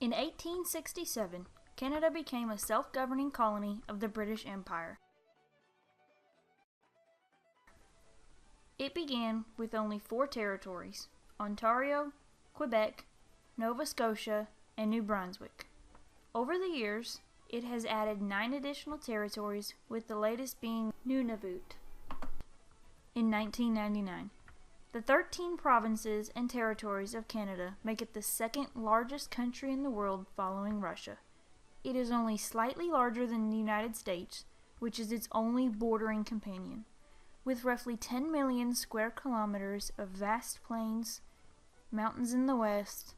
In 1867, Canada became a self-governing colony of the British Empire. It began with only 4 territories: Ontario, Quebec, Nova Scotia, and New Brunswick. Over the years, it has added 9 additional territories, with the latest being Nunavut in 1999. The 13 provinces and territories of Canada make it the second largest country in the world following Russia. It is only slightly larger than the United States, which is its only bordering companion. With roughly 10 million square kilometers of vast plains, mountains in the west,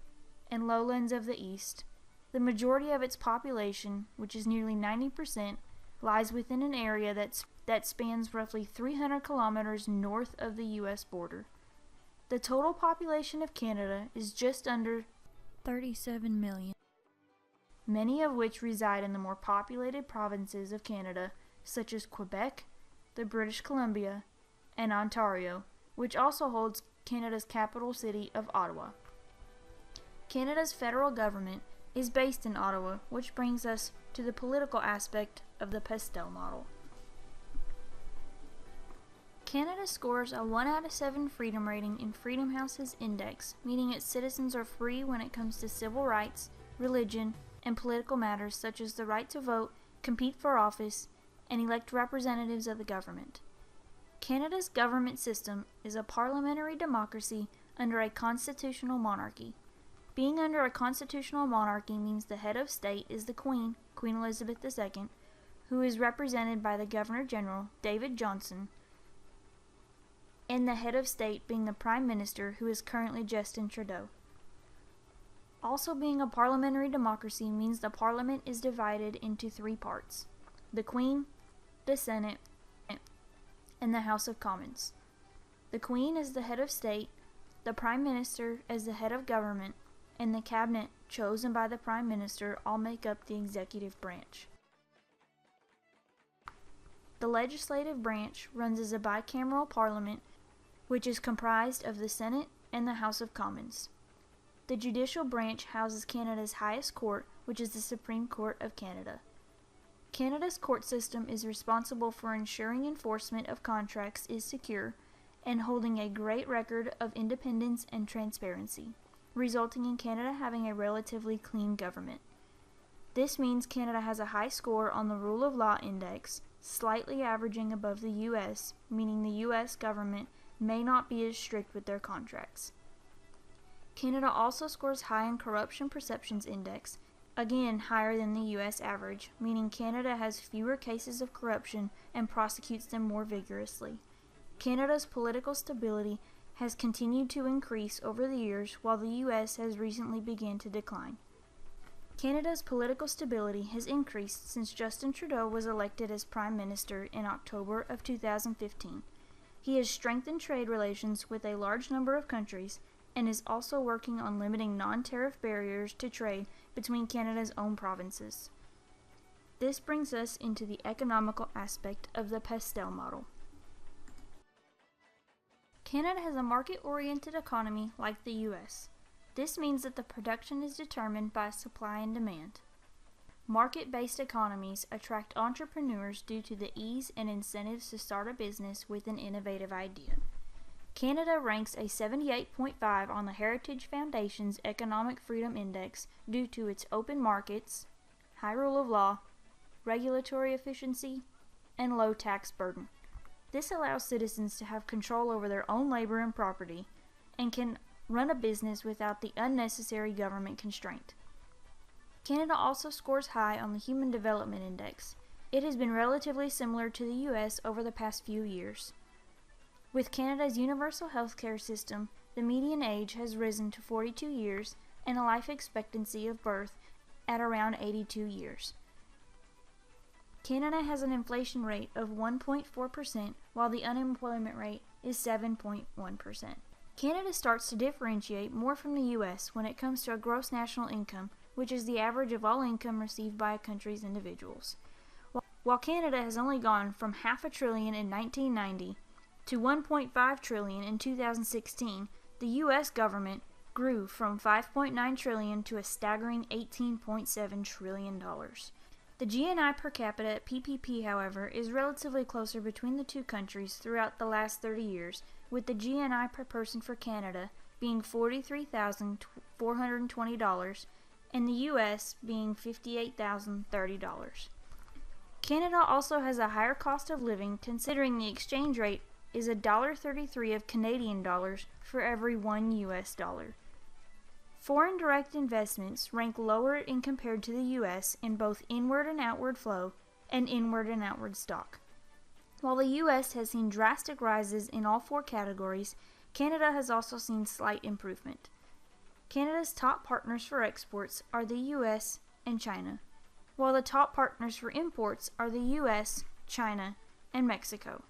and lowlands of the east, the majority of its population, which is nearly 90%, lies within an area that spans roughly 300 kilometers north of the U.S. border. The total population of Canada is just under 37 million, many of which reside in the more populated provinces of Canada, such as Quebec, the British Columbia, and Ontario, which also holds Canada's capital city of Ottawa. Canada's federal government is based in Ottawa, which brings us to the political aspect of the Pastel model. Canada scores a 1 out of 7 freedom rating in Freedom House's index, meaning its citizens are free when it comes to civil rights, religion, and political matters such as the right to vote, compete for office, and elect representatives of the government. Canada's government system is a parliamentary democracy under a constitutional monarchy. Being under a constitutional monarchy means the head of state is the Queen, Queen Elizabeth II, who is represented by the Governor-General, David Johnston, and the head of state being the Prime Minister, who is currently Justin Trudeau. Also, being a parliamentary democracy means the Parliament is divided into 3 parts: the Queen, the Senate, and the House of Commons. The Queen is the head of state, the Prime Minister as the head of government, and the Cabinet, chosen by the Prime Minister, all make up the executive branch. The legislative branch runs as a bicameral parliament, which is comprised of the Senate and the House of Commons. The judicial branch houses Canada's highest court, which is the Supreme Court of Canada. Canada's court system is responsible for ensuring enforcement of contracts is secure and holding a great record of independence and transparency, resulting in Canada having a relatively clean government. This means Canada has a high score on the Rule of Law Index, slightly averaging above the U.S., meaning the U.S. government may not be as strict with their contracts. Canada also scores high in Corruption Perceptions Index, again higher than the U.S. average, meaning Canada has fewer cases of corruption and prosecutes them more vigorously. Canada's political stability has continued to increase over the years, while the U.S. has recently begun to decline. Canada's political stability has increased since Justin Trudeau was elected as Prime Minister in October of 2015. He has strengthened trade relations with a large number of countries and is also working on limiting non-tariff barriers to trade between Canada's own provinces. This brings us into the economical aspect of the Pastel model. Canada has a market-oriented economy like the U.S. This means that the production is determined by supply and demand. Market-based economies attract entrepreneurs due to the ease and incentives to start a business with an innovative idea. Canada ranks a 78.5 on the Heritage Foundation's Economic Freedom Index due to its open markets, high rule of law, regulatory efficiency, and low tax burden. This allows citizens to have control over their own labor and property, and can run a business without the unnecessary government constraint. Canada also scores high on the Human Development Index. It has been relatively similar to the U.S. over the past few years. With Canada's universal healthcare system, the median age has risen to 42 years and a life expectancy of birth at around 82 years. Canada has an inflation rate of 1.4%, while the unemployment rate is 7.1%. Canada starts to differentiate more from the U.S. when it comes to a gross national income, which is the average of all income received by a country's individuals. While Canada has only gone from $500 billion in 1990 to $1.5 trillion in 2016, the U.S. government grew from $5.9 trillion to a staggering $18.7 trillion. The GNI per capita at PPP, however, is relatively closer between the two countries throughout the last 30 years, with the GNI per person for Canada being $43,420 and the U.S. being $58,030. Canada also has a higher cost of living, considering the exchange rate is $1.33 of Canadian dollars for every $1 U.S. dollar. Foreign direct investments rank lower in compared to the U.S. in both inward and outward flow and inward and outward stock. While the U.S. has seen drastic rises in all four categories, Canada has also seen slight improvement. Canada's top partners for exports are the U.S. and China, while the top partners for imports are the U.S., China, and Mexico.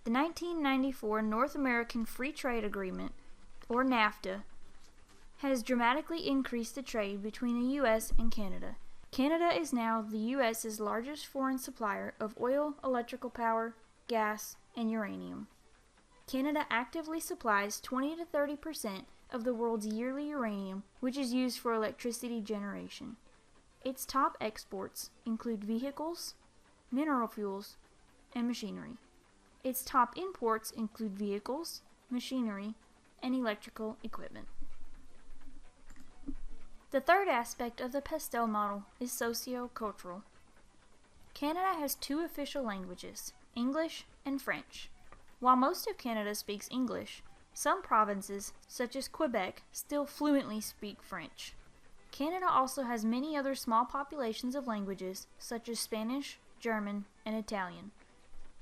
The 1994 North American Free Trade Agreement, or NAFTA, has dramatically increased the trade between the U.S. and Canada. Canada is now the U.S.'s largest foreign supplier of oil, electrical power, gas, and uranium. Canada actively supplies 20 to 30% of the world's yearly uranium, which is used for electricity generation. Its top exports include vehicles, mineral fuels, and machinery. Its top imports include vehicles, machinery, and electrical equipment. The third aspect of the Pestel model is socio-cultural. Canada has two official languages, English and French. While most of Canada speaks English, some provinces, such as Quebec, still fluently speak French. Canada also has many other small populations of languages, such as Spanish, German, and Italian.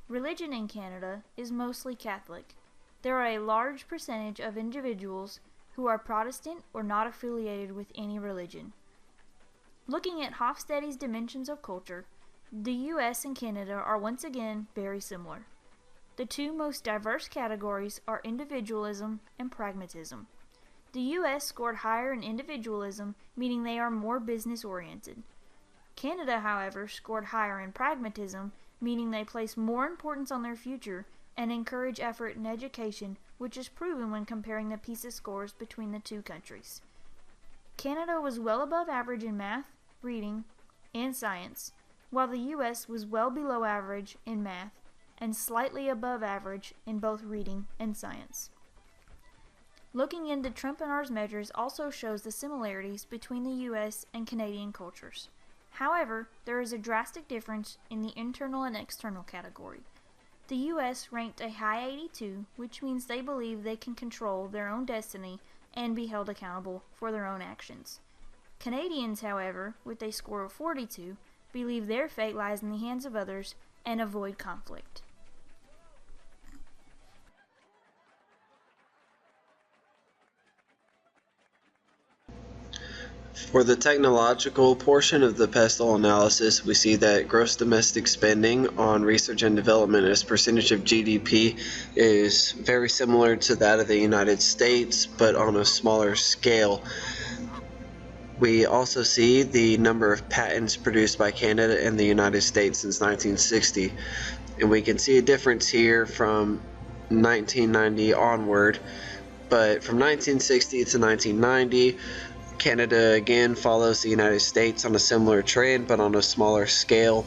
Religion in Canada is mostly Catholic. There are a large percentage of individuals who are Protestant or not affiliated with any religion. Looking at Hofstede's dimensions of culture, the U.S. and Canada are once again very similar. The two most diverse categories are individualism and pragmatism. The U.S. scored higher in individualism, meaning they are more business-oriented. Canada, however, scored higher in pragmatism, meaning they place more importance on their future and encourage effort in education, which is proven when comparing the PISA scores between the two countries. Canada was well above average in math, reading, and science, while the U.S. was well below average in math and slightly above average in both reading and science. Looking into Trumpenar's measures also shows the similarities between the U.S. and Canadian cultures. However, there is a drastic difference in the internal and external category. The U.S. ranked a high 82, which means they believe they can control their own destiny and be held accountable for their own actions. Canadians, however, with a score of 42, believe their fate lies in the hands of others and avoid conflict. For the technological portion of the Pestel analysis, we see that gross domestic spending on research and development as percentage of GDP is very similar to that of the United States, but on a smaller scale. We also see the number of patents produced by Canada and the United States since 1960, and we can see a difference here from 1990 onward, but from 1960 to 1990, Canada again follows the United States on a similar trend but on a smaller scale.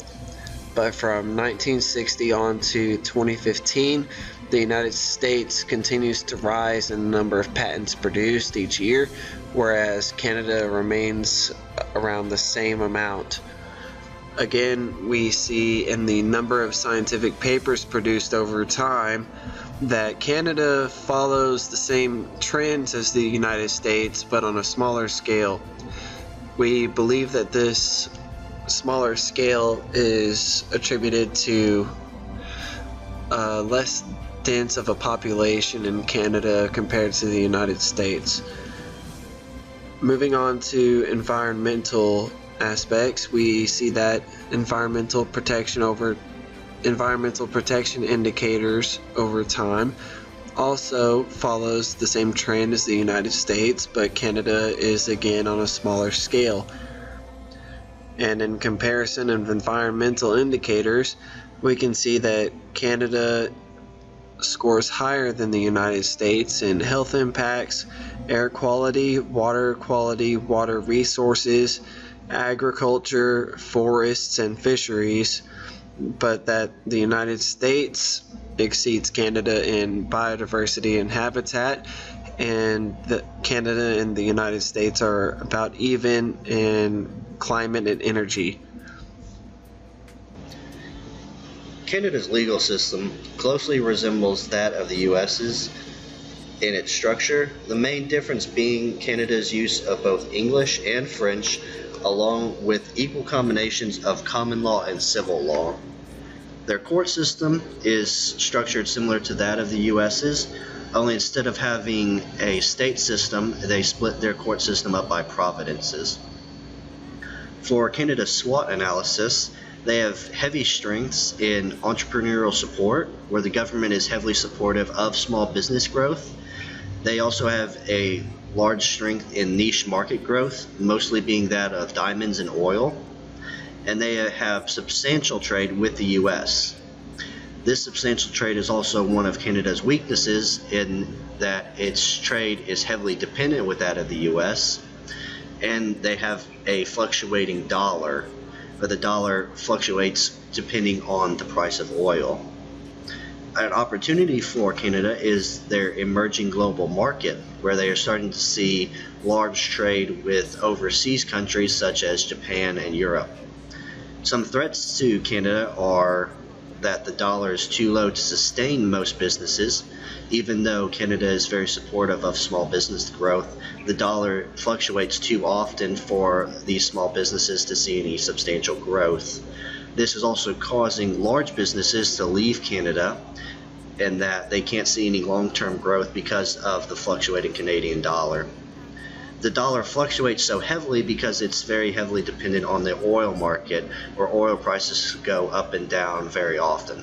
But from 1960 on to 2015, the United States continues to rise in the number of patents produced each year, whereas Canada remains around the same amount. Again, we see in the number of scientific papers produced over time that Canada follows the same trends as the United States, but on a smaller scale. We believe that this smaller scale is attributed to less dense of a population in Canada compared to the United States. Moving on to environmental aspects, we see that environmental protection indicators over time also follows the same trend as the United States, but Canada is again on a smaller scale. And in comparison of environmental indicators, we can see that Canada scores higher than the United States in health impacts, air quality, water resources, agriculture, forests, and fisheries, but that the United States exceeds Canada in biodiversity and habitat, and that Canada and the United States are about even in climate and energy. Canada's legal system closely resembles that of the US's in its structure, the main difference being Canada's use of both English and French, along with equal combinations of common law and civil law. Their court system is structured similar to that of the US's, only instead of having a state system, they split their court system up by provinces. For Canada's SWOT analysis, they have heavy strengths in entrepreneurial support, where the government is heavily supportive of small business growth. They also have a large strength in niche market growth, mostly being that of diamonds and oil. And they have substantial trade with the US. This substantial trade is also one of Canada's weaknesses in that its trade is heavily dependent with that of the US, and they have a fluctuating dollar, but the dollar fluctuates depending on the price of oil. An opportunity for Canada is their emerging global market, where they are starting to see large trade with overseas countries such as Japan and Europe. Some threats to Canada are that the dollar is too low to sustain most businesses. Even though Canada is very supportive of small business growth, the dollar fluctuates too often for these small businesses to see any substantial growth. This is also causing large businesses to leave Canada, and that they can't see any long-term growth because of the fluctuating Canadian dollar. The dollar fluctuates so heavily because it's very heavily dependent on the oil market, where oil prices go up and down very often.